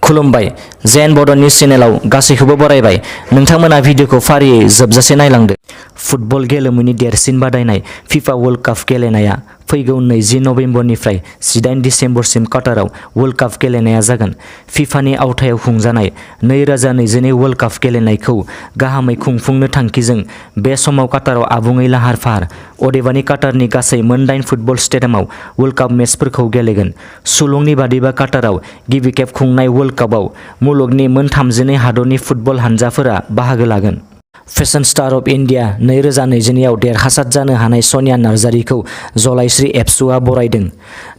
खुलुमबाय जेन बड' निउज चेनेलाव गासैखौबो बरायबाय। नोंथांमोना भिडिअखौ फारियै जोबजासे नायलांदो। फुटबल गेलेमुनि देरसिन बादायनाय फिफा वर्ल्ड काप गेलेनाया फैगौ 20 नभेम्बरनिफ्राय 18 दिसेम्बरसिम काटाराव वर्ल्ड काप गेलेनाया जागोन। फिफानि आवथायाव खुंजानाय 2022 वर्ल्ड काप गेलेनायखौ गाहामै खुंफुंनो थांखिजों बे समाव काटाराव आबुङै लाहार-फाहार, अदेबानि काटारनि गासै मोन 8 फुटबल स्टेडियामाव वर्ल्ड काप मेचफोरखौ गेलेगोन। सुलुंनि बादिबा काटाराव गिबि खेब खुंनाय वर्ल्ड कापआव मुलुगनि मोन 32 हादरनि फुटबल हानजाफोरा बाहागो लागोन। फेशन स्टार अफ इन्डिया 2022 आव देरहासार जानो हानाय सनिया नार्जारिखौ जलाइस्रि एबसुआ बरायदों।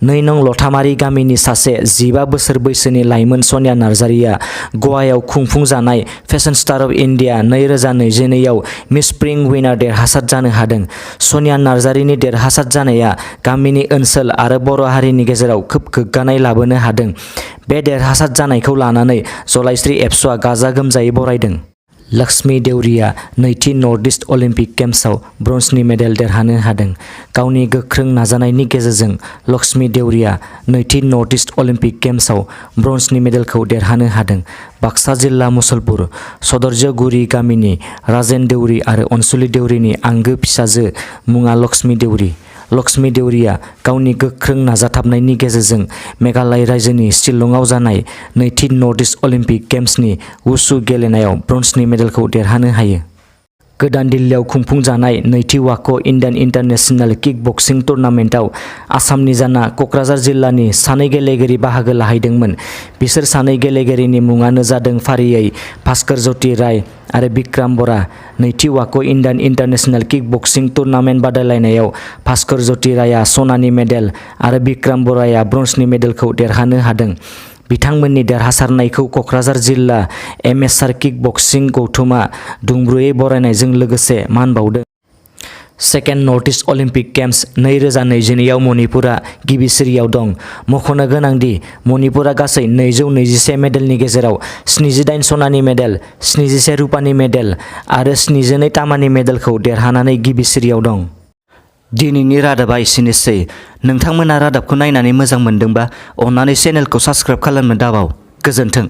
2 नं लथामारि गामिनि सासे 15 बोसोर बैसोनि लाइमोन सनिया नार्जारिया गवायाव खुंफुंजानाय फेशन स्टार अफ इन्डिया 2022 आव मिस स्प्रिं विनार देरहासार जानो हादों। सनिया नार्जारिनि देरहासार जानाया गामिनि ओनसोल आरो बर' हारिनि गेजेराव खोब गोग्गानाय लाबोनो हादों। बे देरहासार जानायखौ लानानै जलाइस्रि एबसुआ गाजा-गोमजायै बरायदों। लक्ष्मी देउरिया नैथि नर्थ-ईस्ट अलिम्पिक गेम्सआव ब्रन्जनि मेडेल देरहानो हादों। गावनि गोख्रों नाजानायनि गेजेरजों लक्ष्मी देउरिया नैथि नर्थ-ईस्ट अलिम्पिक गेम्सआव ब्रन्जनि मेडेलखौ देरहानो हादों। बाक्सा जिल्ला मुसलपुर सदरजोगुरि गामिनि राजेन देउरि आरो अनसुलि देउरिनि आंगो फिसाजो मुङा लक्ष्मी देउरि। लक्ष्मी देउरिया गावनि गोख्रों नाजाथाबनायनि गेजेरजों मेघालय रायजोनि शिलंआव जानाय नैथि नर्थ-ईस्ट अलिम्पिक गेम्सनि वुशु गेलेनायाव ब्रन्जनि मेडेलखौ देरहानो हायो। गोदान दिल्लीआव खुंफुंजानाय नैथि वाक' इण्डियान इन्टारनेशनेल किक बक्सिं टुर्नामेन्टआव आसामनि जाना क'क्राझार जिल्लानि 2 गेलेगिरि बाहागो लाहैदोंमोन। बिसोर 2 गेलेगिरिनि मुङानो जादों फारियै भास्कर ज्योति राय आरो बिक्रम बरा। नैथि वाक' इण्डियान इन्टारनेशनेल किक बक्सिं टुर्नामेन्ट बादायलायनायाव भास्कर ज्योति रायआ सनानि मेडेल आरो बिक्रम बराया ब्रन्जनि मेडेलखौ देरहानो हादों। बिथांमोननि देरहासारनायखौ क'क्राझार जिल्ला एमेचार किक बक्सिं गौथुमा दुंब्रुयै बरायनायजों लोगोसे मान बावदों। सेकेन्ड नर्थ-ईस्ट अलिम्पिक गेम्स 2022 आव मणिपुरा गिबि सिरियाव दं। मख'नो गोनांदि मणिपुरा गासै 221 मेडेलनि गेजेराव 78 सनानि मेडेल, 71 रुपानि मेडेल आरो 72 तामानि मेडेलखौ देरहानानै गिबि सिरियाव दं। दिनैनि रादाबा एसेनोसै। नोंथांमोना रादाबखौ नायनानै मोजां मोनदोंबा अन्नानै चेनेलखौ साबस्क्राइब खालामनो दाबाव। गोजोन्थों।